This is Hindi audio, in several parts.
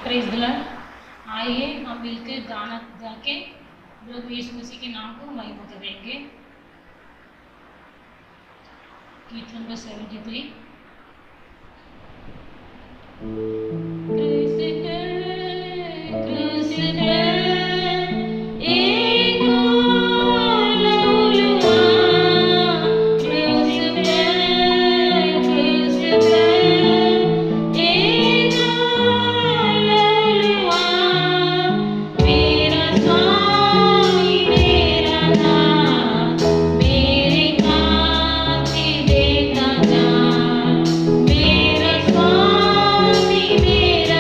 Praise the Lord. आइए हम मिलकर गाना गा के प्रभु यीशु मसीह के नाम को महिमा करेंगे। कीर्तन नंबर 73। मेरा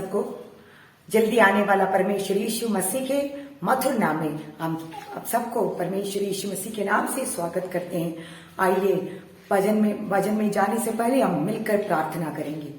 सबको जल्दी आने वाला परमेश्वर यीशु मसीह के मधुर नाम में हम अब सबको परमेश्वर यीशु मसीह के नाम से स्वागत करते हैं। आइए भजन में जाने से पहले हम मिलकर प्रार्थना करेंगे।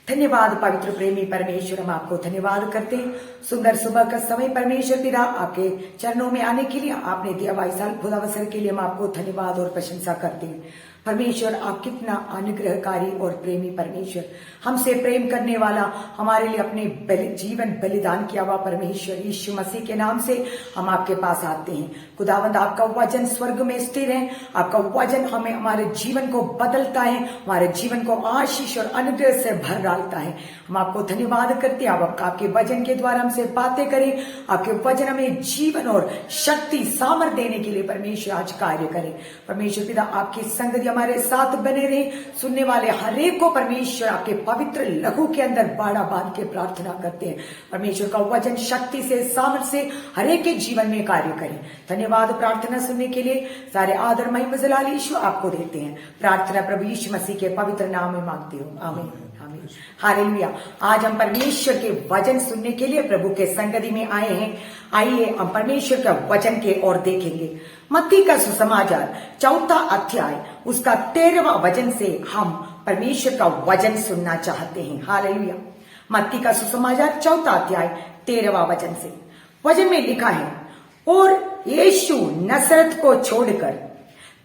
धन्यवाद पवित्र प्रेमी परमेश्वर, हम आपको धन्यवाद करते हैं। सुंदर सुबह का समय परमेश्वर पिता आपके चरणों में आने के लिए आपने दिया हुआ इस खुदा अवसर के लिए हम आपको धन्यवाद और प्रशंसा करते हैं। परमेश्वर आप कितना अनुग्रहकारी और प्रेमी परमेश्वर, हमसे प्रेम करने वाला, हमारे लिए अपने जीवन बलिदान किया हुआ परमेश्वर यीशु मसीह के नाम से हम आपके पास आते हैं। खुदावंद आपका वचन स्वर्ग में स्थिर है, आपका वचन हमें हमारे जीवन को बदलता है, हमारे जीवन को आशीष और अनुग्रह से भर डालता है। हम आपको धन्यवाद करते हैं। आप आपके वचन के द्वारा हमसे बातें करें, आपके वचन हमें जीवन और शक्ति सामर्थ देने के लिए परमेश्वर आज कार्य करें। परमेश्वर पिता आपकी संगति हमारे साथ बने रहे। सुनने वाले हरेक को परमेश्वर आपके पवित्र लहू के अंदर बाड़ा बांध के प्रार्थना करते हैं। परमेश्वर का वचन शक्ति से सामर्थ से हरेक के जीवन में कार्य करें। धन्यवाद प्रार्थना सुनने के लिए। सारे आदर महिमा जलाल यीशु आपको देते हैं। प्रार्थना प्रभु यीशु मसीह के पवित्र नाम में मांगते हो, आमीन आमीन हालेलुया। आज हम परमेश्वर के वचन सुनने के लिए प्रभु के संगति में आए हैं। आइए हम परमेश्वर का वचन के ओर देखेंगे। मत्ती का सुसमाचार 4 अध्याय उसका 13वां वचन से हम परमेश्वर का वचन सुनना चाहते हैं। हालेलुया। मत्ती का सुसमाचार 4 अध्याय 13वां वचन से वचन में लिखा है, और यीशु नसरत को छोड़कर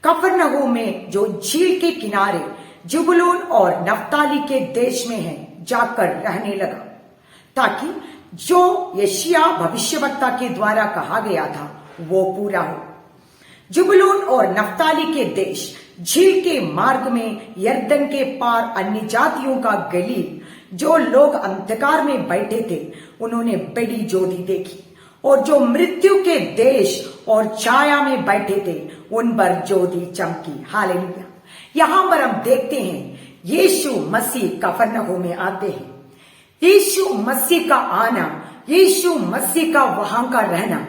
कफरनहूम में जो झील के किनारे जुबूलून और नफ्ताली के देश में है जाकर रहने लगा, ताकि जो यशायाह भविष्यवक्ता के द्वारा कहा गया था वो पूरा हो। जुबूलून और नफ्ताली के देश झील के मार्ग में यरदन के पार अन्य जातियों का गलील, जो लोग अंधकार में बैठे थे उन्होंने बड़ी ज्योति देखी, और जो मृत्यु के देश और छाया में बैठे थे उन पर ज्योति चमकी। हालेलुया। यहां पर हम देखते हैं यीशु मसीह कफरनहूम में आते हैं। यीशु मसीह का आना, यीशु मसीह का वहां का रहना,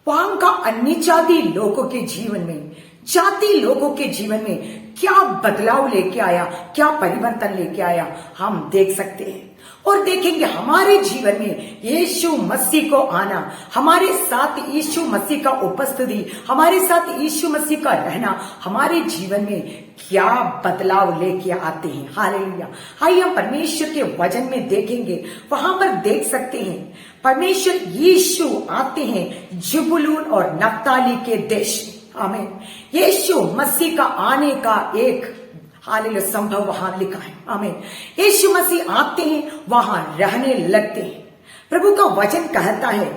वहां का अन्य जाति लोगों के जीवन में, जाति लोगों के जीवन में क्या बदलाव लेके आया, क्या परिवर्तन लेके आया हम देख सकते हैं। और देखेंगे हमारे जीवन में यीशु मसीह को आना, हमारे साथ यीशु मसीह का उपस्थिति, हमारे साथ यीशु मसीह का रहना हमारे जीवन में क्या बदलाव लेके आते हैं। हालेलुया। आइए हम परमेश्वर के वचन में देखेंगे। वहां पर देख सकते हैं परमेश्वर यीशु आते हैं जुबूलून और नफ्ताली के देश में। आमीन। यीशु मसीह का आने का एक हालेलुया संभव वहां लिखा है। आमीन। यीशु मसीह आते हैं, वहां रहने लगते हैं। प्रभु का वचन कहता है,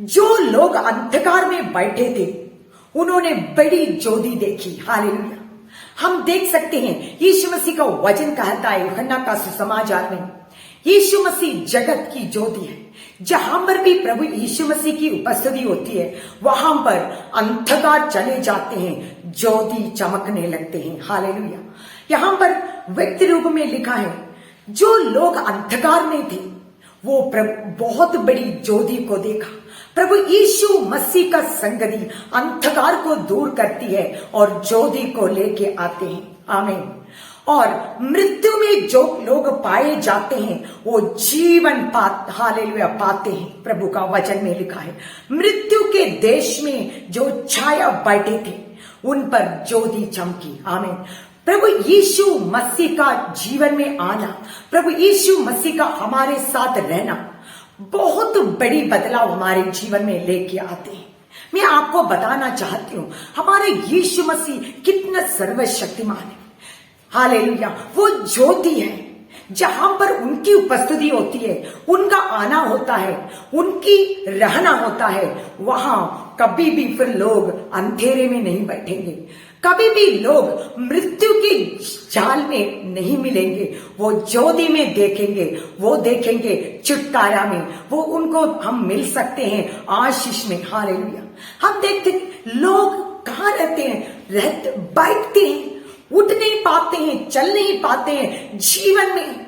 जो लोग अंधकार में बैठे थे उन्होंने बड़ी ज्योति देखी। हालेलुया। हम देख सकते हैं यीशु मसीह का वचन कहता है यूहन्ना का सुसमाचार में, यीशु मसीह जगत की ज्योति है। जहां पर भी प्रभु यीशु मसीह की उपस्थिति होती है वहां पर अंधकार चले जाते हैं, ज्योति चमकने लगते हैं। हालेलुया। यहां पर व्यक्ति रूप में लिखा है, जो लोग अंधकार में थे वो बहुत बड़ी ज्योति को देखा। प्रभु यीशु मसीह का संगति अंधकार को दूर करती है और ज्योति को लेके आते हैं। आमीन। और मृत्यु में जो लोग पाए जाते हैं वो जीवन हालेलुया पाते हैं। प्रभु का वचन में लिखा है, मृत्यु के देश में जो छाया बैठे थे उन पर ज्योति चमकी। आमीन। प्रभु यीशु मसीह का जीवन में आना, प्रभु यीशु मसीह का हमारे साथ रहना बहुत बड़ी बदलाव हमारे जीवन में लेके आते हैं। मैं आपको बताना चाहती हूँ हमारे यीशु मसीह कितना सर्वशक्तिमान है। हालेलुया। वो ज्योति है, जहां पर उनकी उपस्थिति होती है, उनका आना होता है, उनकी रहना होता है, वहां कभी भी फिर लोग अंधेरे में नहीं बैठेंगे, कभी भी लोग मृत्यु की जाल में नहीं मिलेंगे। वो ज्योति में देखेंगे, वो देखेंगे छुटकारा में, वो उनको हम मिल सकते हैं आशीष में। हालेलुया। हम देखते हैं लोग कहाँ रहते हैं, बैठते हैं, उठ नहीं पाते हैं, चल नहीं पाते हैं। जीवन में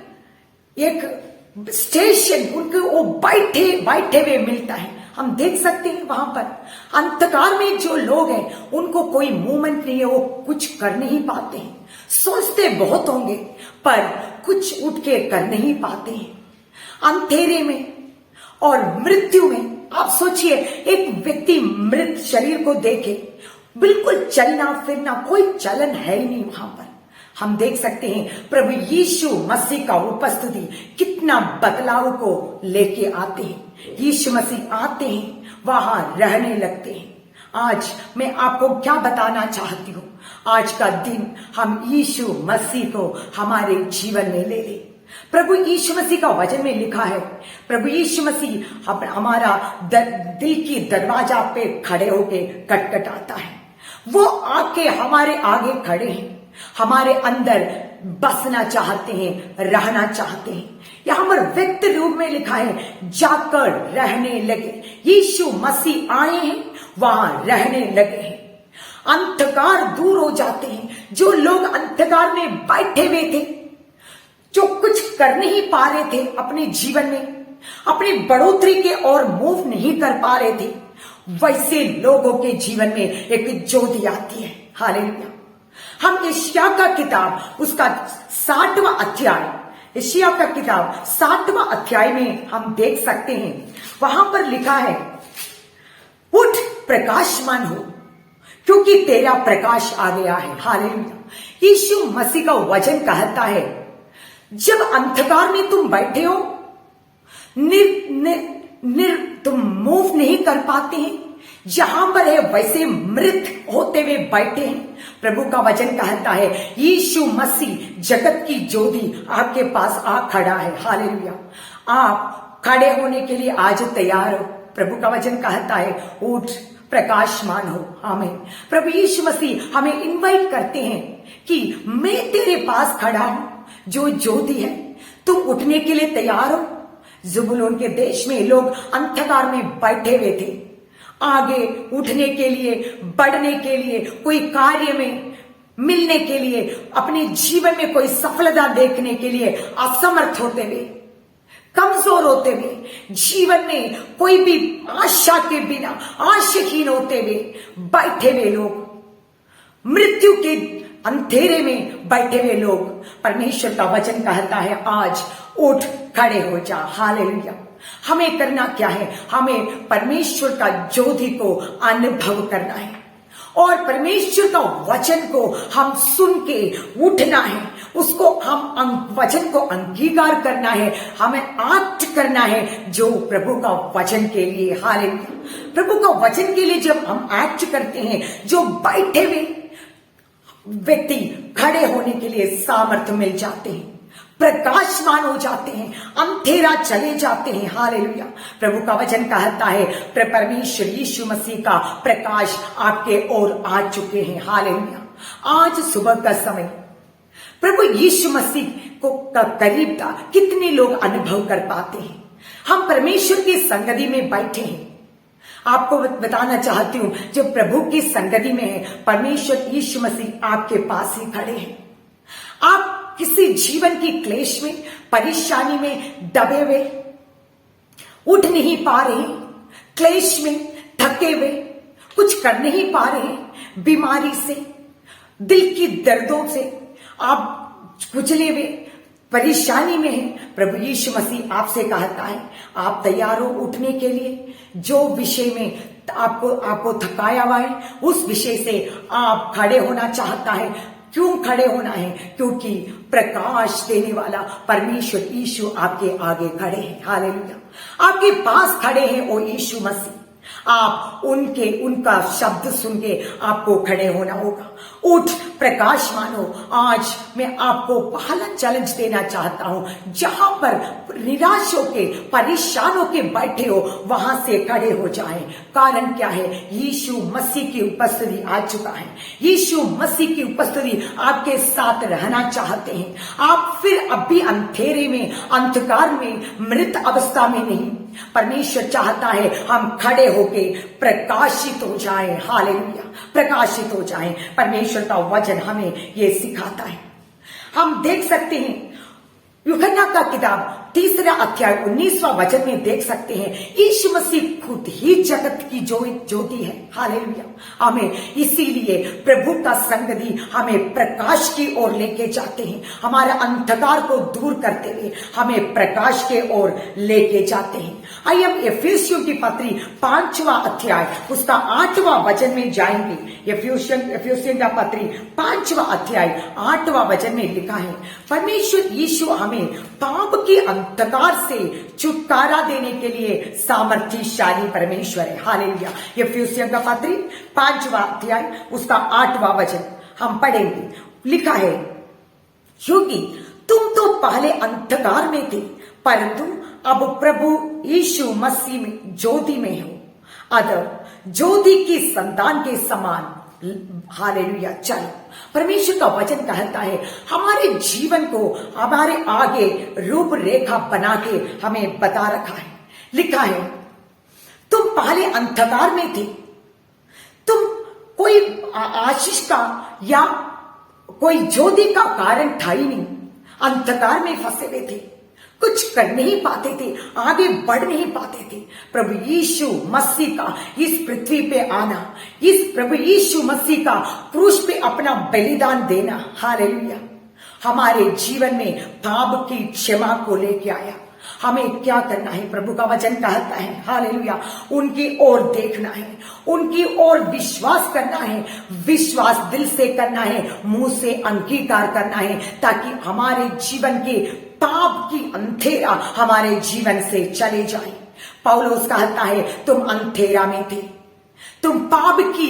एक स्टेशन उनको वो बैठे हुए मिलता है। हम देख सकते हैं वहां पर अंधकार में जो लोग हैं उनको कोई मूवमेंट नहीं है, वो कुछ कर नहीं पाते हैं। सोचते बहुत होंगे पर कुछ उठ के कर नहीं पाते हैं। अंधेरे में और मृत्यु में। आप सोचिए, एक व्यक्ति मृत शरीर को देखे, बिल्कुल चलना फिरना, कोई चलन है ही नहीं वहां पर। हम देख सकते हैं प्रभु यीशु मसीह का उपस्थिति कितना बदलाव को लेके आते हैं। यीशु मसीह आते हैं, वहां रहने लगते हैं। आज मैं आपको क्या बताना चाहती हूँ, आज का दिन हम यीशु मसीह को हमारे जीवन में ले ले। प्रभु यीशु मसीह का वचन में लिखा है, प्रभु यीशु मसीह हमारा दिल की दरवाजा पे खड़े होके खटखटाता है। वो आके हमारे आगे खड़े हैं, हमारे अंदर बसना चाहते हैं, रहना चाहते हैं। यहां पर व्यक्ति रूप में लिखा है, जाकर रहने लगे। यीशु मसीह आए हैं, वहां रहने लगे हैं। अंधकार दूर हो जाते हैं। जो लोग अंधकार में बैठे हुए थे, जो कुछ कर नहीं पा रहे थे अपने जीवन में, अपनी बढ़ोतरी के और मूव नहीं कर पा रहे थे, वैसे लोगों के जीवन में एक ज्योति आती है। हालेलुया। हम यशायाह का किताब उसका 60वां अध्याय, यशायाह का किताब 60वां अध्याय में हम देख सकते हैं, वहां पर लिखा है, उठ प्रकाशमान हो क्योंकि तेरा प्रकाश आ गया है। हालेलुया। यीशु मसीह का वचन कहता है, जब अंधकार में तुम बैठे हो, तुम मूव नहीं कर पाते हैं, जहां पर है वैसे मृत होते हुए बैठे हैं। प्रभु का वचन कहता है, यीशु मसीह जगत की ज्योति आपके पास आ खड़ा है। हालेलुया। आप खड़े होने के लिए आज तैयार हो। प्रभु का वचन कहता है, उठ प्रकाशमान हो। आमीन। प्रभु यीशु मसीह हमें इनवाइट करते हैं कि मैं तेरे पास खड़ा हूं, जो ज्योति है, तुम उठने के लिए तैयार हो। ज़बूलून के देश में लोग अंधकार में बैठे हुए थे, आगे उठने के लिए, बढ़ने के लिए, कोई कार्य में मिलने के लिए, अपने जीवन में कोई सफलता देखने के लिए असमर्थ होते हुए, कमजोर होते हुए, जीवन में कोई भी आशा के बिना आशाहीन होते हुए बैठे हुए लोग, मृत्यु के अंधेरे में बैठे हुए लोग, परमेश्वर का वचन कहता है, आज उठ खड़े हो जा। हालेलुया। हमें करना क्या है? हमें परमेश्वर का ज्योति को अनुभव करना है और परमेश्वर का वचन को हम सुन के उठना है। उसको हम वचन को अंगीकार करना है, हमें एक्ट करना है जो प्रभु का वचन के लिए। हालेलुया। प्रभु का वचन के लिए जब हम एक्ट करते हैं, जो बैठे हुए व्यक्ति खड़े होने के लिए सामर्थ्य मिल जाते हैं, प्रकाशमान हो जाते हैं, अंधेरा चले जाते हैं। हालेलुया। प्रभु का वचन कहता है, परमेश्वर यीशु मसीह का प्रकाश आपके ओर आ चुके हैं। हालेलुया। आज सुबह का समय प्रभु यीशु मसीह को करीब था कितने लोग अनुभव कर पाते हैं। हम परमेश्वर की संगति में बैठे हैं। आपको बताना चाहती हूं, जब प्रभु की संगति में है, परमेश्वर यीशु मसीह आपके पास ही खड़े हैं। आप किसी जीवन की क्लेश में, परेशानी में दबे हुए, उठ नहीं पा रहे, क्लेश में थके हुए, कुछ कर नहीं पा रहे, बीमारी से, दिल की दर्दों से आप कुचले हुए, परेशानी में है, प्रभु यीशु मसीह आपसे कहता है, आप तैयार हो उठने के लिए? जो विषय में आपको थकाया हुआ है, उस विषय से आप खड़े होना चाहता है। क्यों खड़े होना है? क्योंकि प्रकाश देने वाला परमेश्वर यीशु आपके आगे खड़े हैं। हालेलुया। आपके पास खड़े हैं वो यीशु मसीह। आप उनका शब्द सुन के आपको खड़े होना होगा। उठ प्रकाश मानो। आज मैं आपको पहला चैलेंज देना चाहता हूं, जहां पर निराश होके, परेशान होके बैठे हो, वहां से खड़े हो जाएं। कारण क्या है? यीशु मसीह की उपस्थिति आ चुका है। यीशु मसीह की उपस्थिति आपके साथ रहना चाहते हैं। आप फिर अब भी अंधेरे में, अंधकार में, मृत अवस्था में नहीं। परमेश्वर चाहता है हम खड़े होके प्रकाशित हो जाएं। हालेलुया। प्रकाशित हो जाएं। परमेश्वर का वचन हमें ये सिखाता है। हम देख सकते हैं यूहन्ना का किताब 3 अध्याय 19वां वचन में देख सकते हैं, यीशु मसीह खुद ही जगत की ज्योति है। हालेलुया, हमें इसीलिए प्रभु का संगति हमें प्रकाश की ओर लेके जाते हैं, हमारे अंधकार को दूर करते हुए हमें प्रकाश के ओर लेके जाते हैं। आइए हम एफेसियों की पत्री 5वां अध्याय उसका 8वां वचन में जाएंगे। एफेसियों का पत्री 5वां अध्याय 8वां वचन में लिखा है, परमेश्वर यीशु हमें पाप के अंधकार से छुटकारा देने के लिए सामर्थ्यशाली परमेश्वर है। हालेलुया। एफेसियों का पत्री 5वां अध्याय उसका 8वां वचन हम पढ़ेंगे। लिखा है, क्योंकि तुम तो पहले अंधकार में थे, परंतु अब प्रभु यीशु मसीह में ज्योति में हो, अतः ज्योति की संतान के समान हालेलुया चलो। परमेश्वर का वचन कहता है, हमारे जीवन को हमारे आगे रूपरेखा बना के हमें बता रखा है। लिखा है, तुम पहले अंधकार में थे, तुम कोई आशीष का या कोई ज्योति का कारण था ही नहीं, अंधकार में फंसे हुए थे, कुछ कर नहीं पाते थे, आगे बढ़ नहीं पाते थे। प्रभु यीशु मसीह का इस पृथ्वी पे आना, इस प्रभु यीशु मसीह का क्रूस पे अपना बलिदान देना, हालेलुया, हमारे जीवन में पाप की क्षमा को लेके आया। हमें क्या करना है? प्रभु का वचन कहता है, हालेलुया, उनकी ओर देखना है, उनकी ओर विश्वास करना है, विश्वास दिल से करना है, मुंह से अंगीकार करना है, ताकि हमारे जीवन के पाप की अंधेरा हमारे जीवन से चले जाए। पौलुस कहता है, तुम अंधेरा में थे, तुम पाप की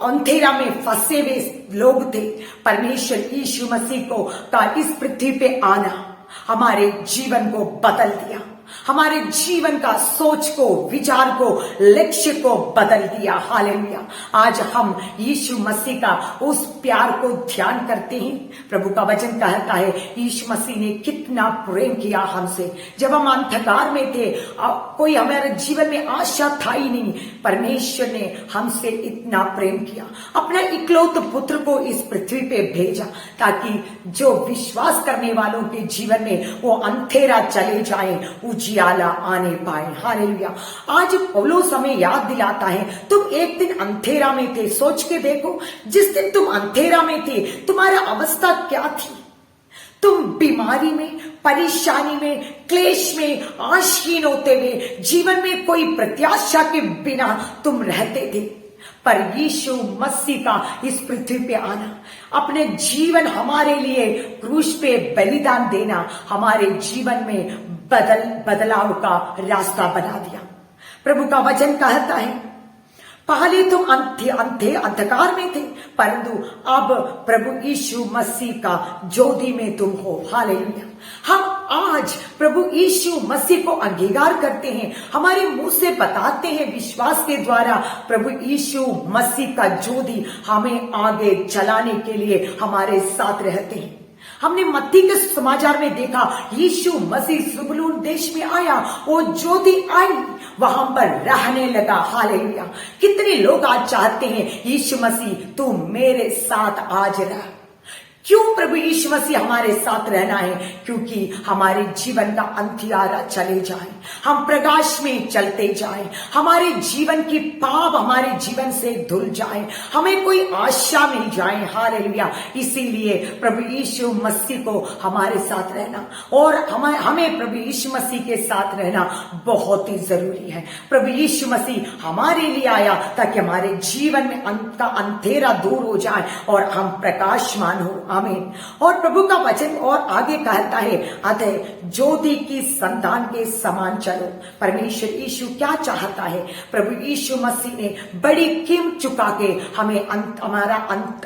अंधेरा में फंसे हुए लोग थे। परमेश्वर यीशु मसीह को का इस पृथ्वी पे आना हमारे जीवन को बदल दिया, हमारे जीवन का सोच को, विचार को, लक्ष्य को बदल दिया। हालेलुया। आज हम यीशु मसीह का उस प्यार को ध्यान करते हैं। प्रभु का वचन कहता है, यीशु मसीह ने कितना प्रेम किया हमसे। जब हम अंधकार में थे, कोई हमारे जीवन में आशा था ही नहीं, परमेश्वर ने हमसे इतना प्रेम किया, अपना इकलौते पुत्र को इस पृथ्वी पे भेजा, ताकि जो विश्वास करने वालों के जीवन में वो अंधेरा चले जाए, उजियाला आने पाए। हालेलुया। आज पौलुस हमें याद दिलाता है, तुम एक दिन अंधेरा में थे। सोच के देखो, जिस दिन तुम अंधेरा में थे, तुम्हारा अवस्था क्या थी? तुम बीमारी में, परेशानी में, क्लेश में, आशहीन होते हुए, जीवन में कोई प्रत्याशा के बिना तुम रहते थे। पर यीशु मसीह का इस पृथ्वी पे आना, अपने जीवन हमारे लिए क्रूस पे बलिदान देना, हमारे जीवन में बदलाव का रास्ता बना दिया। प्रभु का वचन कहता है, पहले तुम अंधकार में थे, परंतु अब प्रभु यीशु मसीह का ज्योति में तुम हो। हालेलुया। हम आज प्रभु यीशु मसीह को अंगीकार करते हैं, हमारे मुंह से बताते हैं, विश्वास के द्वारा प्रभु यीशु मसीह का ज्योति हमें आगे चलाने के लिए हमारे साथ रहते हैं। हमने मत्ती के समाचार में देखा, यीशु मसीह ज़बूलून देश में आया, वो ज्योति आई, वहां पर रहने लगा। हालेलुया। कितने लोग आज चाहते हैं, यीशु मसीह तू मेरे साथ आज रह। क्यों प्रभु यीशु मसीह हमारे साथ रहना है? क्योंकि हमारे जीवन का अंधियारा चले जाए, हम प्रकाश में चलते जाएं, हमारे जीवन की पाप हमारे जीवन से धुल जाए, हमें कोई आशा मिल जाए। हालेलुया। इसीलिए प्रभु यीशु मसीह को हमारे साथ रहना और हमें प्रभु यीशु मसीह के साथ रहना बहुत ही जरूरी है। प्रभु यीशु मसीह हमारे लिए आया ताकि हमारे जीवन में का अंधेरा दूर हो जाए और हम प्रकाशमान हो। आमीन। और प्रभु का वचन और आगे कहता है, अतः ज्योति की संतान के समान चलो। परमेश्वर यीशु क्या चाहता है? प्रभु यीशु मसीह ने बड़ी कीमत चुका के हमें हमारा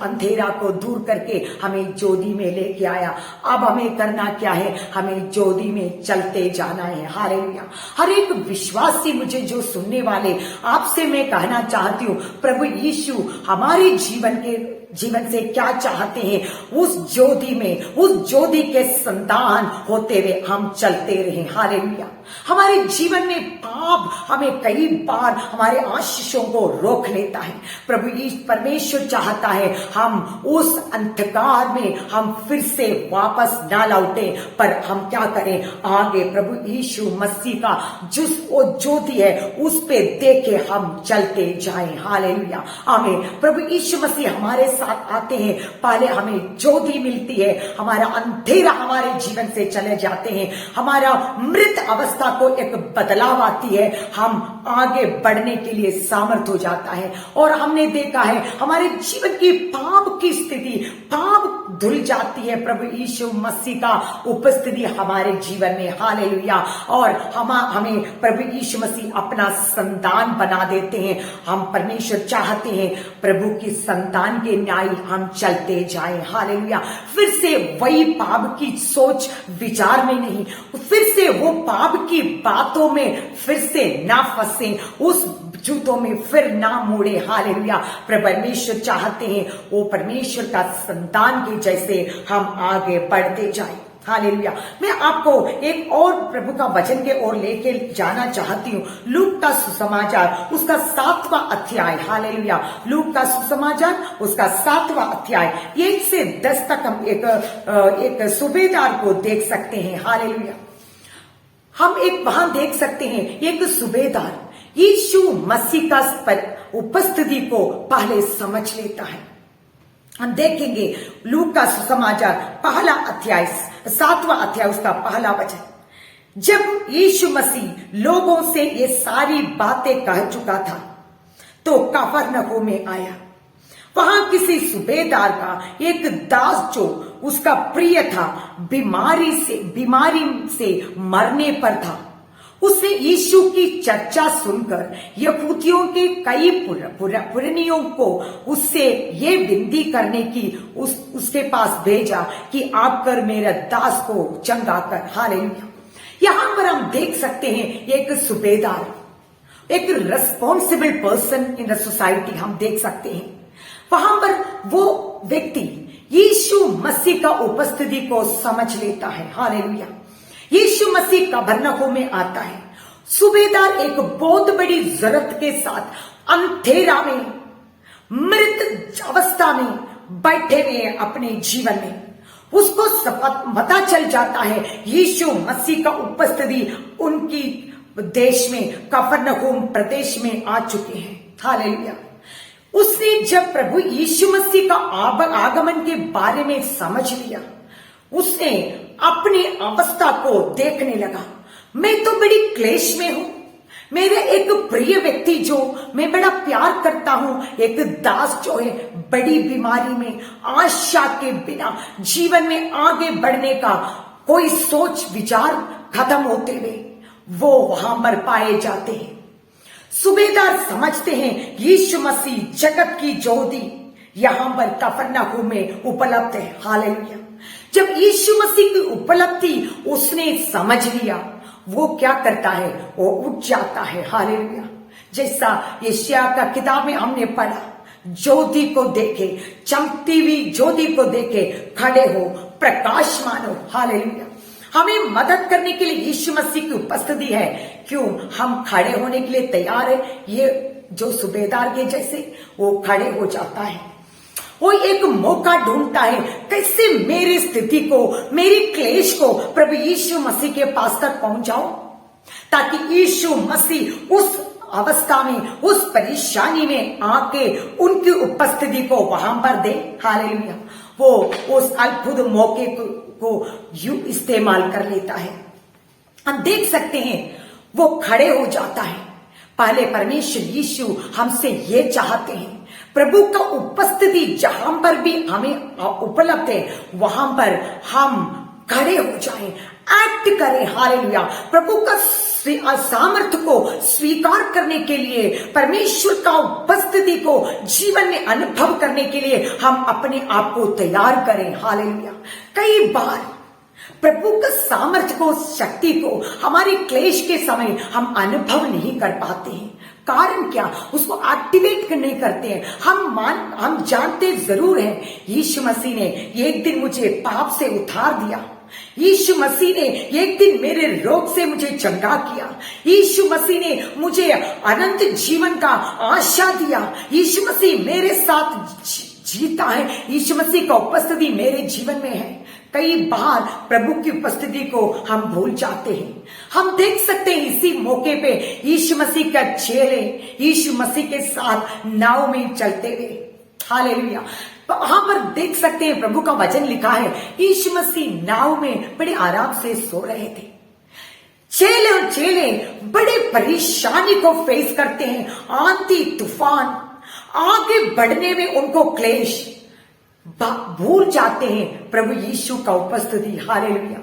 अंधेरा को दूर करके हमें ज्योति में लेके आया। अब हमें करना क्या है? हमें ज्योति में चलते जाना है। हालेलुया। हर एक विश्वासी, मुझे जो सुनने वाले, आपसे मैं कहना चाहती हूँ, प्रभु यीशु हमारे जीवन के जीवन से क्या चाहते हैं, उस ज्योति में, उस ज्योति के संतान होते हुए हम चलते रहे। हालेलुया। हमारे जीवन में पाप हमें कई बार हमारे आशीषों को रोक लेता है। प्रभु परमेश्वर चाहता है हम उस अंधकार में हम फिर से वापस ना लौटे, पर हम क्या करें, आगे प्रभु यीशु मसीह का जिस वो ज्योति है उस पे देखे हम चलते जाएं। हालेलुया, आमीन। प्रभु यीशु मसीह हमारे साथ आते हैं, पहले हमें ज्योति मिलती है, हमारा अंधेरा हमारे जीवन से चले जाते हैं, हमारा मृत अवस्था को एक बदलाव आती है, हम आगे बढ़ने के लिए सामर्थ हो जाता है। और हमने देखा है हमारे जीवन की पाप की स्थिति, पाप धुल जाती है प्रभु यीशु मसीह का उपस्थिति हमारे जीवन में। हालेलुया। और हमें प्रभु यीशु मसीह अपना संतान बना देते हैं। हम परमेश्वर चाहते हैं प्रभु की संतान के न्याय हम चलते जाएं। हालेलुया। फिर से वही पाप की सोच विचार में नहीं, फिर से वो पाप की बातों में फिर से ना फंसे, उस जूतों में फिर ना मोड़े। हालेलुया। परमेश्वर चाहते हैं वो परमेश्वर का संतान के जैसे हम आगे बढ़ते जाएं। हालेलुया। मैं आपको एक और प्रभु का वचन के ओर लेके जाना चाहती हूँ। लूक का सुसमाचार उसका 7वां अध्याय। हालेलुया। लूक का सुसमाचार उसका 7वां अध्याय 1 से 10 तक हम एक सूबेदार को देख सकते हैं। हालेलुया। हम वहां देख सकते हैं एक सूबेदार यीशु मसीह का उपस्थिति को पहले समझ लेता है। हम देखेंगे लूक का सुसमाचार पहला अध्याय 7वां अध्याय उसका पहला वचन। जब यीशु मसीह लोगों से ये सारी बातें कह चुका था तो कफरनहूम में आया। वहां किसी सूबेदार का एक दास जो उसका प्रिय था, बीमारी से मरने पर था। उसने यीशु की चर्चा सुनकर यहूदियों के कई पुरनियों को उससे ये विनती करने की उसके पास भेजा कि आप कर मेरे दास को चंगा कर। हालेलुया। यहां पर हम देख सकते हैं एक सूबेदार, एक responsible person in the society हम देख सकते हैं। वहां पर वो व्यक्ति यीशु मसीह का उपस्थिति को समझ लेता है। हालेलुया। यीशु मसीह कफरनहूम में आता है। सूबेदार एक बहुत बड़ी जरूरत के साथ अंधेरा में, मृत अवस्था में बैठे हुए अपने जीवन में, उसको पता चल जाता है यीशु मसीह का उपस्थिति उनकी देश में कफरनहूम प्रदेश में आ चुके हैं। हालेलुया। उसने जब प्रभु यीशु मसीह का आगमन के बारे में समझ लिया, उसने अपनी अवस्था को देखने लगा। मैं तो बड़ी क्लेश में हूं, मेरे एक प्रिय व्यक्ति जो मैं बड़ा प्यार करता हूं, एक दास जो है बड़ी बीमारी में, आशा के बिना जीवन में आगे बढ़ने का कोई सोच विचार खत्म होते हुए वो वहां पर पाए जाते हैं। सूबेदार समझते हैं यीशु मसीह जगत की ज्योति यहां पर कफरनहूम में उपलब्ध है। हालेलुया। जब यीशु मसीह की उपलब्धि उसने समझ लिया, वो क्या करता है, वो उठ जाता है। हालेलुया। जैसा यशायाह का किताब में हमने पढ़ा, ज्योति को देखे, चमकती हुई ज्योति को देखे खड़े हो, प्रकाशमान हो। हालेलुया। हमें मदद करने के लिए यीशु मसीह की उपस्थिति है। क्यों हम खड़े होने के लिए तैयार है? ये जो सूबेदार के जैसे वो खड़े हो जाता है, वो एक मौका ढूंढता है कैसे मेरी स्थिति को, मेरी क्लेश को प्रभु यीशु मसीह के पास तक पहुंचाओ, ताकि यीशु मसीह उस अवस्था में, उस परेशानी में आके उनकी उपस्थिति को वहां पर दे। हालेलुया। वो उस अद्भुत मौके को यूं इस्तेमाल कर लेता है। हम देख सकते हैं वो खड़े हो जाता है। पहले परमेश्वर यीशु हमसे ये चाहते हैं, प्रभु का उपस्थिति जहां पर भी हमें उपलब्ध है वहां पर हम खड़े हो जाएं, एक्ट करें। हालेलुया। प्रभु का सामर्थ्य को स्वीकार करने के लिए, परमेश्वर का उपस्थिति को जीवन में अनुभव करने के लिए हम अपने आप को तैयार करें। हालेलुया। कई बार प्रभु का सामर्थ्य को, शक्ति को हमारे क्लेश के समय हम अनुभव नहीं कर पाते हैं, कारण क्या? उसको एक्टिवेट नहीं करते हैं। हम जानते जरूर हैं यीशु मसीह ने एक दिन मुझे पाप से उतार दिया, यीशु मसीह ने एक दिन मेरे रोग से मुझे चंगा किया, यीशु मसीह ने मुझे अनंत जीवन का आशा दिया, यीशु मसीह मेरे साथ जीता है, यीशु मसीह का उपस्थिति मेरे जीवन में है। कई बार प्रभु की उपस्थिति को हम भूल जाते हैं। हम देख सकते हैं इसी मौके पे यीशु मसीह का चेले यीशु मसीह के साथ नाव में चलते हुए, हालेलुया, वहां पर देख सकते हैं प्रभु का वचन लिखा है, यीशु मसीह नाव में बड़े आराम से सो रहे थे। चेले बड़े परेशानी को फेस करते हैं, आंधी तूफान, आगे बढ़ने में उनको क्लेश, भूल जाते हैं प्रभु यीशु का उपस्थिति। हालेलुया।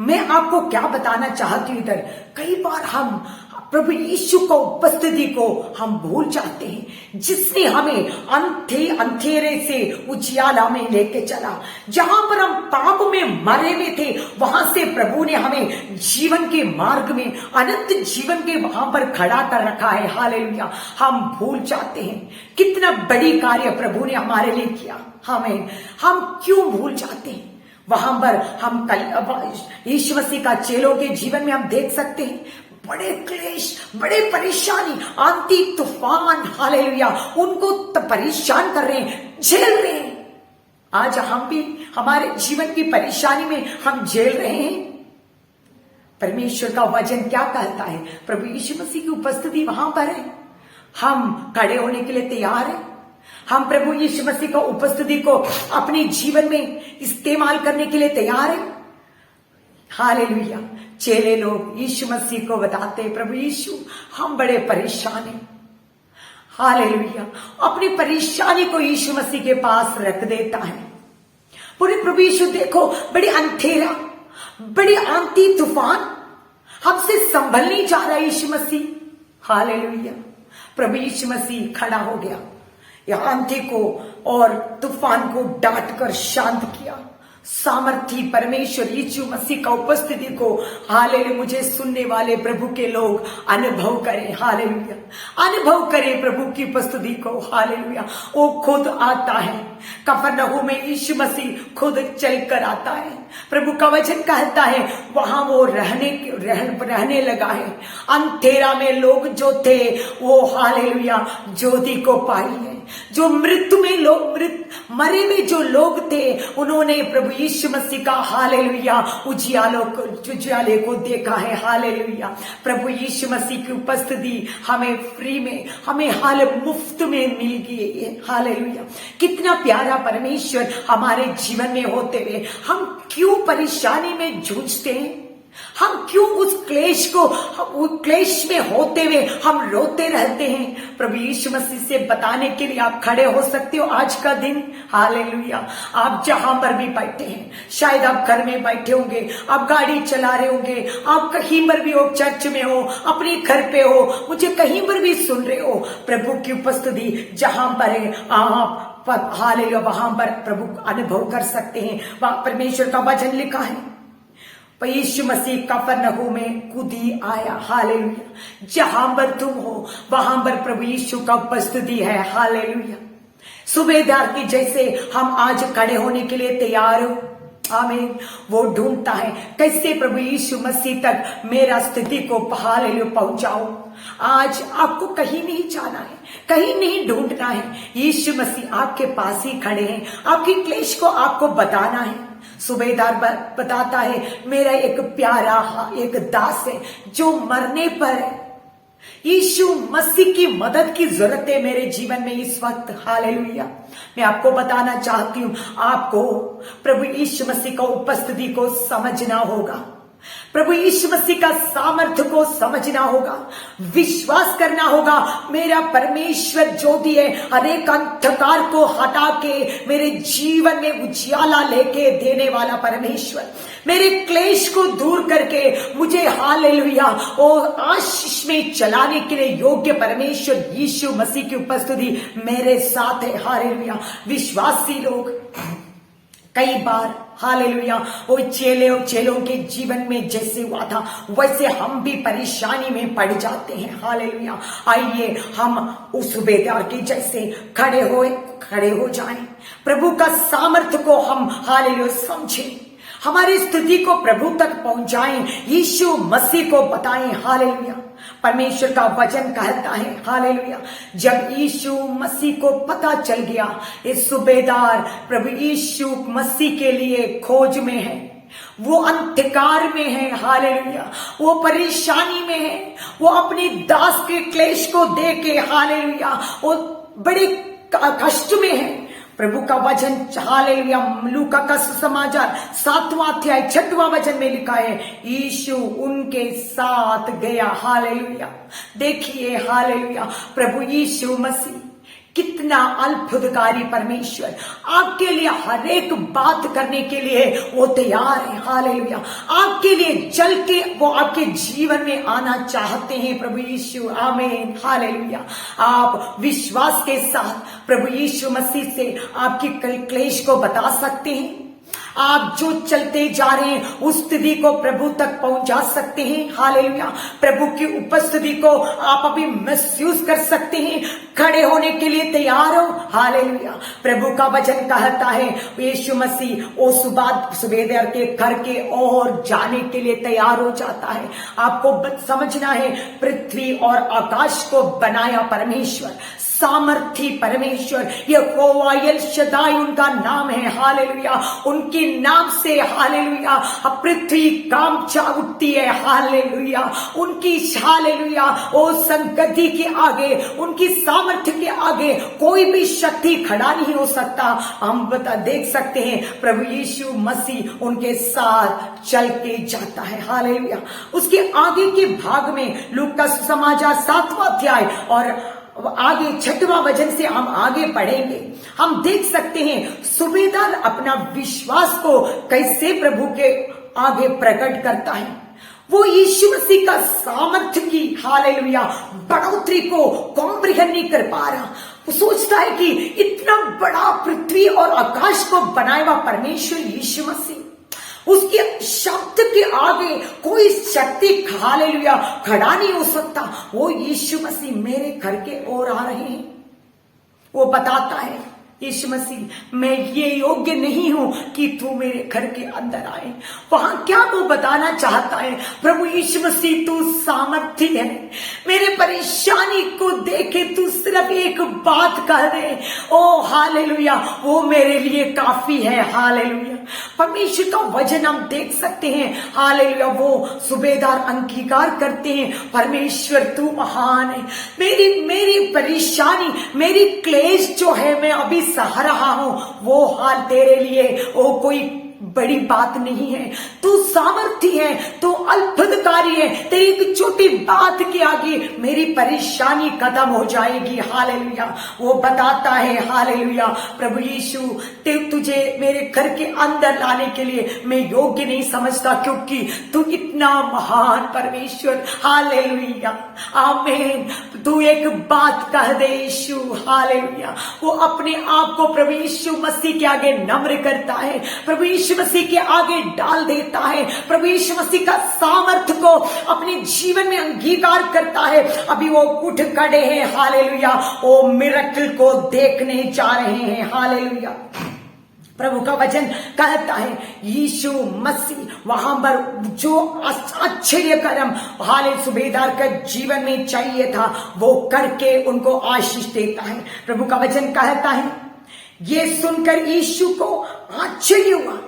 मैं आपको क्या बताना चाहती हूं इधर, कई बार हम प्रभु यीशु का उपस्थिति को हम भूल जाते हैं, जिसने हमें अंधेरे से उजियाला में लेके चला। जहां पर हम पाप में मरे हुए थे, वहां से प्रभु ने हमें जीवन के मार्ग में, अनंत जीवन के वहां पर खड़ा कर रखा है। हालेलुया। हम भूल जाते हैं कितना बड़ी कार्य प्रभु ने हमारे लिए किया, हम क्यों भूल जाते हैं? वहां पर हम यीशु मसीह का चेलों के जीवन में हम देख सकते हैं बड़े क्लेश, बड़े परेशानी, आंधी तूफान, हालेलुया, उनको परेशान कर रहे हैं, झेल रहे हैं। आज हम भी हमारे जीवन की परेशानी में हम झेल रहे हैं। परमेश्वर का वचन क्या कहता है? प्रभु यीशु मसीह की उपस्थिति वहां पर है, हम खड़े होने के लिए तैयार हैं। हम प्रभु यीशु मसीह का उपस्थिति को अपने जीवन में इस्तेमाल करने के लिए तैयार हैं। हालेलुया। चेले लोग यीशु मसीह को बताते, प्रभु यीशु हम बड़े परेशान हैं। हालेलुया। अपनी परेशानी को यीशु मसीह के पास रख देता है। पूरे प्रभु यीशु देखो, बड़ी अंधेरा, बड़ी आंधी तूफान, हमसे संभल नहीं जा रहा यीशु मसीह। हालेलुया। प्रभु यीशु मसीह खड़ा हो गया, यह आंधी को और तूफान को डांट कर शांत किया। सामर्थी परमेश्वर यीशु मसीह का उपस्थिति को, हालेलुया, मुझे सुनने वाले प्रभु के लोग अनुभव करें। हालेलुया। अनुभव करें प्रभु की उपस्थिति को। हालेलुया। वो खुद आता है। कफरनहूम में यीशु मसीह खुद चलकर आता है। प्रभु का वचन कहता है वहां वो रहने लगा है। अंधेरा में लोग जो थे वो, हालेलुया, ज्योति को पाई है। जो मृत्यु में लोग, मरे में जो लोग थे, उन्होंने प्रभु यीशु मसीह का, हालेलुया, उजियाले को देखा है। हालेलुया। प्रभु यीशु मसीह की उपस्थिति हमें फ्री में, हमें मुफ्त में मिल गई है। हालेलुया। कितना प्यारा परमेश्वर हमारे जीवन में होते हुए हम क्यों परेशानी में जूझते हैं? हम क्यों उस क्लेश में होते हुए हम रोते रहते हैं? प्रभु यीशु मसीह से बताने के लिए आप खड़े हो सकते हो आज का दिन। हालेलुया। आप जहां पर भी बैठे हैं, शायद आप घर में बैठे होंगे, आप गाड़ी चला रहे होंगे, आप कहीं पर भी हो, चर्च में हो, अपने घर पे हो, मुझे कहीं पर भी सुन रहे हो, प्रभु की उपस्थिति जहां पर है आप, हालेलुया, वहां पर प्रभु अनुभव कर सकते हैं। वहां परमेश्वर का वचन लिखा है, यीशु मसीह कफरनहूम में कूदी आया। हालेलुया। जहां पर तुम हो वहां पर प्रभु यीशु का उपस्थिति है। हालेलुया। सूबेदार की जैसे हम आज खड़े होने के लिए तैयार हो। आमीन। वो ढूंढता है कैसे प्रभु यीशु मसीह तक मेरा स्थिति को, हालेलुया, पहुंचाओ। आज आपको कहीं नहीं जाना है, कहीं नहीं ढूंढना है। यीशु मसीह आपके पास ही खड़े हैं। आपकी क्लेश को आपको बताना है। सूबेदार बताता है मेरा एक प्यारा, एक दास है जो मरने पर है। यीशु मसीह की मदद की जरूरत है मेरे जीवन में इस वक्त। हालेलुया। मैं आपको बताना चाहती हूं, आपको प्रभु यीशु मसीह का उपस्थिति को समझना होगा, प्रभु यीशु मसीह का सामर्थ्य को समझना होगा, विश्वास करना होगा। मेरा परमेश्वर ज्योति है, अनेक अंधकार को हटा के मेरे जीवन में उजियाला लेके देने वाला परमेश्वर, मेरे क्लेश को दूर करके मुझे, हालेलुया, और आशीष में चलाने के लिए योग्य परमेश्वर यीशु मसीह की उपस्थिति मेरे साथ है। हालेलुया। विश्वासी लोग, कई बार हालेलुया। वो चेलों के जीवन में जैसे हुआ था वैसे हम भी परेशानी में पड़ जाते हैं। हालेलुया। आइए हम उस सूबेदार के जैसे खड़े हो जाएं, प्रभु का सामर्थ्य को हम हालेलुया समझें, हमारी स्थिति को प्रभु तक पहुंचाएं, यीशु मसीह को बताएं। हालेलुया। परमेश्वर का वचन कहता है हालेलुया, जब यीशु मसीह को पता चल गया इस सूबेदार प्रभु यीशु मसीह के लिए खोज में है, वो अंधकार में है, हालेलुया, वो परेशानी में है, वो अपनी दास के क्लेश को देख के हालेलुया वो बड़े कष्ट में है। प्रभु का वचन हालेलुया लूका का सुसमाचार 7वां अध्याय 6वां वचन में लिखा है, यीशु उनके साथ गया। हालेलुया। देखिए हालेलुया, प्रभु यीशु मसीह कितना अद्भुतकारी परमेश्वर आपके लिए हर एक बात करने के लिए वो तैयार है। हालेलुया। आपके लिए चल के वो आपके जीवन में आना चाहते हैं प्रभु यीशु। आमीन। हालेलुया। आप विश्वास के साथ प्रभु यीशु मसीह से आपकी क्लेश को बता सकते हैं। आप जो चलते जा रहे हैं उस स्थिति को प्रभु तक पहुंचा सकते हैं। हालेलुया। प्रभु की उपस्थिति को आप अभी महसूस कर सकते हैं, खड़े होने के लिए तैयार हो। हालेलुया। प्रभु का वचन कहता है यीशु मसीह वो सूबेदार के घर के और जाने के लिए तैयार हो जाता है। आपको समझना है, पृथ्वी और आकाश को बनाया परमेश्वर, सामर्थी परमेश्वर, यहोवा एल शद्दाई उनका नाम है। हालेलुया। उनके नाम से हालेलुया पृथ्वी कांप उठती है। हालेलुया। उनकी हालेलुया ओ संगति के आगे, उनकी सामर्थ्य के आगे कोई भी शक्ति खड़ा नहीं हो सकता। हम देख सकते हैं प्रभु यीशु मसीह उनके साथ चल के जाता है। हालेलुया। उसके आगे के भाग में लूका सुसमाचार 7वां अध्याय और आगे 6वां वचन से हम आगे पढ़ेंगे। हम देख सकते हैं सूबेदार अपना विश्वास को कैसे प्रभु के आगे प्रकट करता है। वो यीशु मसीह का सामर्थ्य की हालेलुया बढ़ोतरी को कॉम्प्रिहेंड नहीं कर पा रहा। वो सोचता है कि इतना बड़ा पृथ्वी और आकाश को बनाए हुआ परमेश्वर यीशु मसीह, उसके शब्द के आगे कोई शक्ति हालेलुया खड़ा नहीं हो सकता। वो यीशु मसीह मेरे घर के ओर आ रहे हैं। वो बताता है यीशु मसीह मैं ये योग्य नहीं हूं कि तू मेरे घर के अंदर आए। वहां क्या वो बताना चाहता है? प्रभु यीशु मसीह तू सामर्थी है, मेरे परेशानी को देखे तू सिर्फ एक बात कह दे, ओ हालेलुया वो मेरे लिए काफी है। हालेलुया। परमेश्वर का वचन हम देख सकते हैं। हालेलुया। वो सूबेदार अंगीकार करते हैं परमेश्वर तू महान है, मेरी परेशानी, मेरी क्लेश जो है मैं अभी सह रहा हूं, वो हाल तेरे लिए वो कोई बड़ी बात नहीं है। तू सामर्थी है, तू अद्भुतकारी है, तेरी एक छोटी बात के आगे मेरी परेशानी खत्म हो जाएगी। हालेलुया। वो बताता है हालेलुया प्रभु यीशु तुझे मेरे घर के अंदर लाने के लिए मैं योग्य नहीं समझता, क्योंकि तू इतना महान परमेश्वर। हालेलुया। आमीन। तू एक बात कह दे यीशु। हालेलुया। वो अपने आप को प्रभु यीशु मसीह के आगे नम्र करता है, प्रभु यीशु मसीह के आगे डाल देता है, प्रभु यीशु मसीह का सामर्थ्य को अपने जीवन में अंगीकार करता है। अभी वो उठ खड़े हैं। हालेलुया। वो मिरेकल को देखने जा रहे हैं। हालेलुया। प्रभु का वचन कहता है यीशु मसीह वहां पर जो आश्चर्य कर्म हाले सूबेदार का जीवन में चाहिए था वो करके उनको आशीष देता है। प्रभु का वचन कहता है ये सुनकर यीशु को आश्चर्य हुआ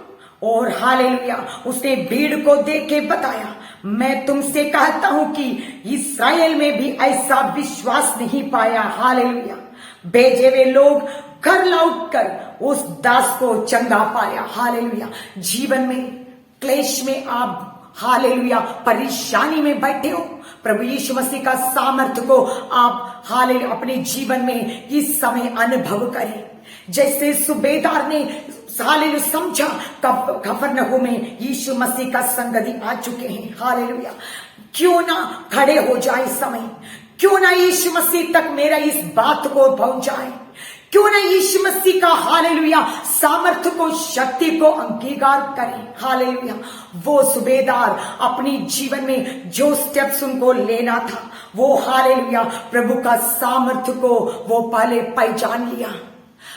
और हालेलुया उसने भीड़ को देख के बताया, मैं तुमसे कहता हूं कि इस्राएल में भी ऐसा विश्वास नहीं पाया। हालेलुया। भेजे हुए लोग घर लौट कर उस दास को चंगा पाया। हालेलुया। जीवन में क्लेश में आप हालेलुया परेशानी में बैठे हो, प्रभु यीशु मसीह का सामर्थ्य को आप हालेलुया अपने जीवन में इस समय अनुभव करें। जैसे सूबेदार ने हालेलुया समझा कफरनहूम में यीशु मसीह का संगति आ चुके हैं। हालेलुया। क्यों ना खड़े हो जाए समय, क्यों ना यीशु मसीह तक मेरा इस बात को पहुंचाए, क्यों ना यीशु मसीह का हालेलुया सामर्थ्य को, शक्ति को अंगीकार करें। हालेलुया, वो सूबेदार अपनी जीवन में जो स्टेप्स उनको लेना था, वो हालेलुया प्रभु का सामर्थ्य को वो पहले पहचान लिया।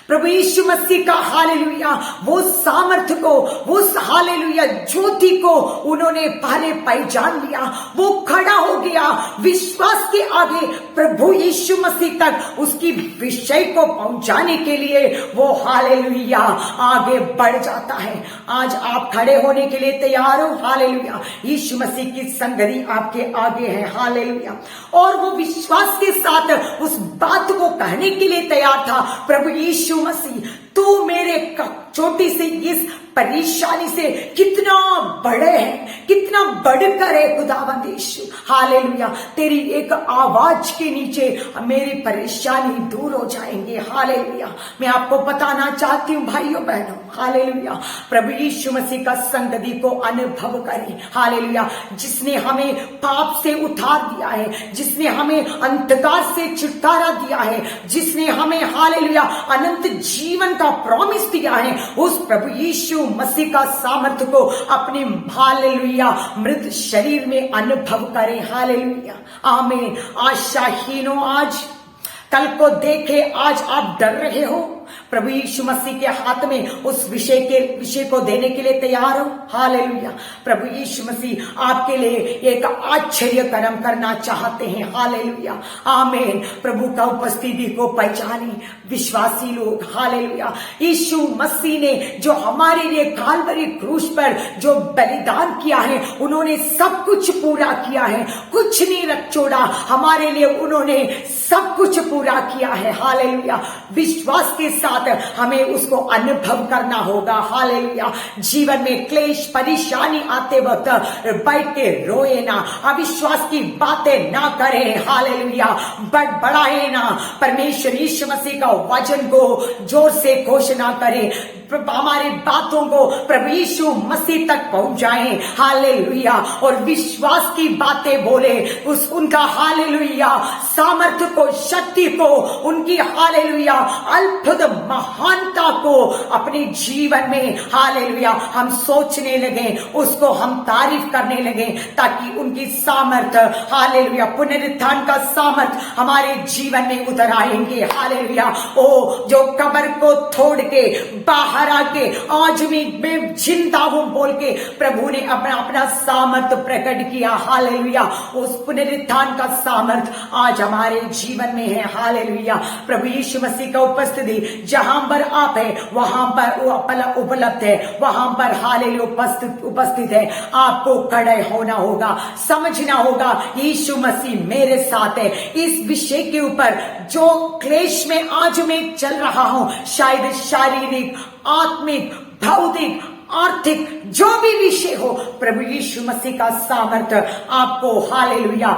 प्रभु यीशु मसीह का हालेलुया वो सामर्थ्य को, वो हालेलुया ज्योति को उन्होंने पहले पहचान लिया। वो खड़ा हो गया विश्वास के आगे प्रभु यीशु मसीह तक उसकी विषय को पहुंचाने के लिए वो हालेलुया आगे बढ़ जाता है। आज आप खड़े होने के लिए तैयार हो। हालेलुया, यीशु मसीह की संगति आपके आगे है। हालेलुया, और वो विश्वास के साथ उस बात को कहने के लिए तैयार था, प्रभु यीशु मसीह तू मेरे छोटी से इस परेशानी से कितना बड़े है, कितना बढ़कर है खुदावंद यीशु। हालेलुया, तेरी एक आवाज के नीचे मेरी परेशानी दूर हो जाएंगे। हालेलुया, मैं आपको बताना चाहती हूँ भाइयों बहनों, हालेलुया प्रभु यीशु मसीह का संगति को अनुभव करें। हालेलुया, जिसने हमें पाप से उतार दिया है, जिसने हमें अंधकार से छुटकारा दिया है, जिसने हमें हालेलुया अनंत जीवन का प्रॉमिस दिया है, उस प्रभु यीशु मसीह का सामर्थ्य को अपने हालेलुया मृत शरीर में अनुभव करें। हालेलुया, आमीन। आशाहीनों, आज कल को देखे, आज आप डर रहे हो, प्रभु यीशु मसीह के हाथ में उस विषय को देने के लिए तैयार हो। हालेलुया, प्रभु यीशु मसीह आपके लिए एक आश्चर्य कर्म करना चाहते हैं। हालेलुया, आमीन। प्रभु का उपस्थिति को पहचाने विश्वासी लोग। हालेलुया, यीशु मसीह ने जो हमारे लिए काल्वरी क्रूस पर जो बलिदान किया है, उन्होंने सब कुछ पूरा किया है, कुछ नहीं रख छोड़ा। हमारे लिए उन्होंने सब कुछ पूरा किया है। हालेलुया, विश्वास के साथ हमें उसको अनुभव करना होगा। हालेलुया, जीवन में क्लेश परेशानी आते वक्त बैठ के रोए ना, अविश्वास की बातें ना करें। हालेलुया, बढ़ाए ना, परमेश्वर यीशु मसीह का वचन को जोर से घोषणा करें, हमारी बातों को प्रभु यीशु मसीह तक पहुंचाएं। हालेलुया, और विश्वास की बातें बोले, उनका हालेलुया सामर्थ्य को, शक्ति को, उनकी हालेलुया अद्भुत महानता को अपने जीवन में हालेलुया हम सोचने लगे, उसको हम तारीफ करने लगे, ताकि उनकी सामर्थ्य हालेलुया पुनरुत्थान का सामर्थ्य हमारे जीवन में उतर आएंगे। हालेलुया, ओ जो कब्र को तोड़ के बाहर आके आज मैं जिंदा हूं बोल के प्रभु ने अपना सामर्थ्य प्रकट किया। हालेलुया, उस पुनरुत्थान का सामर्थ्य आज हमारे जीवन में है। हालेलुया, प्रभु यीशु मसीह का उपस्थिति जहां पर आप है वहां पर उपलब्ध है, वहां पर हालेलुया उपस्थित है। आपको खड़े होना होगा, समझना होगा यीशु मसीह मेरे साथ है। इस विषय के ऊपर जो क्लेश में आज मैं चल रहा हूं, शायद शारीरिक, आत्मिक, भौतिक, आर्थिक जो भी विषय हो, प्रभु यीशु मसीह का सामर्थ्य आपको हालेलुया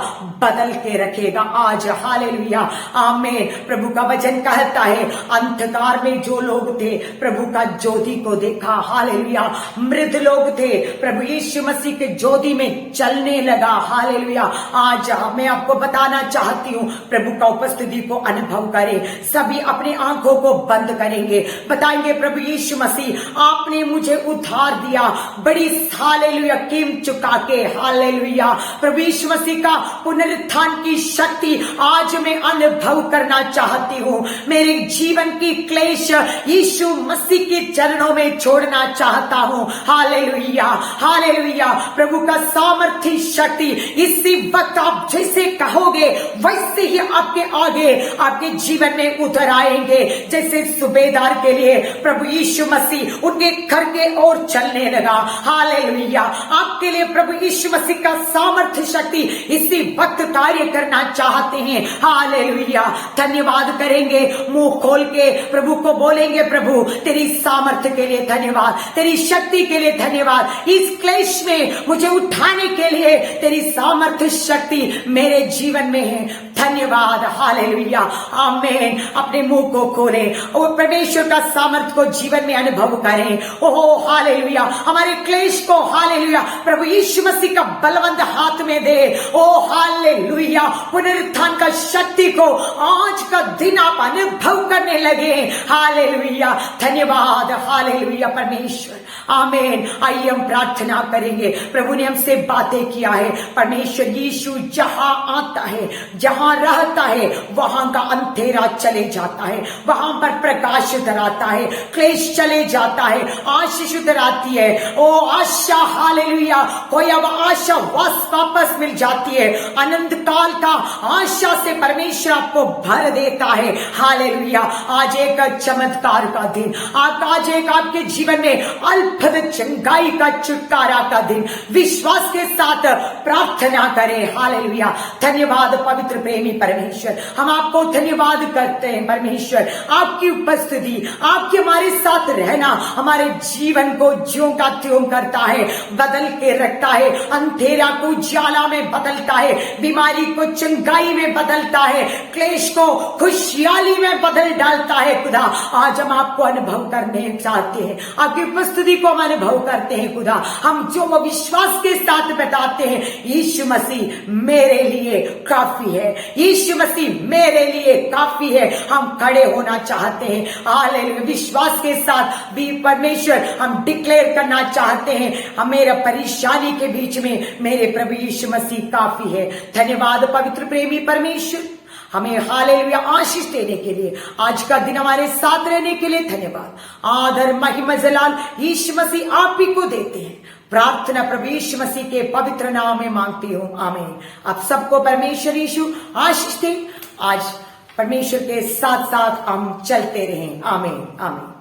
बदल के रखेगा आज। हालेलुया, आमीन। प्रभु का वचन कहता है, अंधकार में जो लोग थे प्रभु का ज्योति को देखा। हालेलुया, मृत लोग थे, प्रभु यीशु मसीह के ज्योति में चलने लगा। हालेलुया, आज मैं आपको बताना चाहती हूँ, प्रभु का उपस्थिति को अनुभव करें। सभी अपनी आंखों को बंद करेंगे, बताएंगे प्रभु यीशु मसीह आपने मुझे उधार दिया, बड़ी हालेलुया कीमत चुका के। हालेलुया, प्रभु यीशु मसीह का पुनरुत्थान की शक्ति आज मैं अनुभव करना चाहती हूँ। मेरे जीवन की क्लेश यीशु मसीह के चरणों में छोड़ना चाहता हूँ। हालेलुया, हालेलुया, प्रभु का सामर्थ्य शक्ति इसी वक्त आप जैसे कहोगे वैसे ही आपके आगे आपके जीवन में उतर आएंगे। जैसे सूबेदार के लिए प्रभु यीशु मसीह उनके घर के ओर चलने लगा। हालेलुया, आपके लिए प्रभु यीशु मसीह का सामर्थ्य शक्ति इसी वक्त कार्य करना चाहते हैं। हालेलुया, धन्यवाद करेंगे, मुंह खोल के प्रभु को बोलेंगे, प्रभु तेरी सामर्थ्य के लिए धन्यवाद, तेरी शक्ति के लिए धन्यवाद। इस क्लेश में मुझे उठाने के लिए तेरी सामर्थ्य शक्ति मेरे जीवन में है। धन्यवाद, हालेलुया, आमीन। अपने मुंह को खोले और परमेश्वर का सामर्थ को जीवन में अनुभव करें। ओह हालेलुया, हमारे क्लेश को हालेलुया प्रभु यीशु मसीह का बलवंत हाथ में दे। ओ हालेलुया, पुनरुत्थान का शक्ति को आज का दिन आप अनुभव करने लगे। हालेलुया, धन्यवाद, हालेलुया परमेश्वर, आमीन। आइए हम प्रार्थना करेंगे। प्रभु ने हमसे बातें किया है। परमेश्वर यीशु जहां आता है, जहां रहता है, वहां का अंधेरा चले जाता है, वहां पर प्रकाश उतर आता है, क्लेश चले जाता है, आशीष उतर आती है। ओ आशा, हालेलुया, कोई अब आशा वापस मिल जाती है। अनंत काल का आशा से परमेश्वर आपको भर देता है। हालेलुया, आज एक चमत्कार का दिन, आज एक आपके जीवन में अद्भुत चंगाई का छुटकारा का दिन। विश्वास के साथ प्रार्थना करें। हालेलुया, धन्यवाद पवित्र प्रेमी परमेश्वर, हम आपको धन्यवाद करते हैं परमेश्वर। आपकी उपस्थिति, आपके हमारे साथ रहना हमारे जीवन को ज्यों का त्यों करता है, बदल के रखता है। अंधेरा को उजाला में बदलता है, बीमारी को चंगाई में बदलता है, क्लेश को खुशहाली में बदल डालता है। खुदा, आज हम आपको अनुभव करने चाहते हैं, आपकी उपस्थिति को हम अनुभव करते हैं। खुदा, हम जो वो विश्वास के साथ बताते हैं, यीशु मसीह मेरे लिए काफी है, यीशु मसीह मेरे लिए काफी है, हम खड़े होना चाहते हैं। हालेलुया, विश्वास के साथ भी परमेश्वर हम डिक्लेयर करना चाहते हैं, हम मेरा परेशानी के बीच में मेरे प्रभु यीशु मसीह काफी है। धन्यवाद पवित्र प्रेमी परमेश्वर, हमें हालेलुया आशीष देने के लिए, आज का दिन हमारे साथ रहने के लिए धन्यवाद। आदर महिमा जलाल यीशु मसीह आप ही को देते हैं। प्रार्थना प्रभु यीशु मसीह के पवित्र नाम में मांगती हूँ, आमीन। आप सबको परमेश्वर यीशु आशीष दे। आज परमेश्वर के साथ साथ हम चलते रहें, आमीन, आमीन।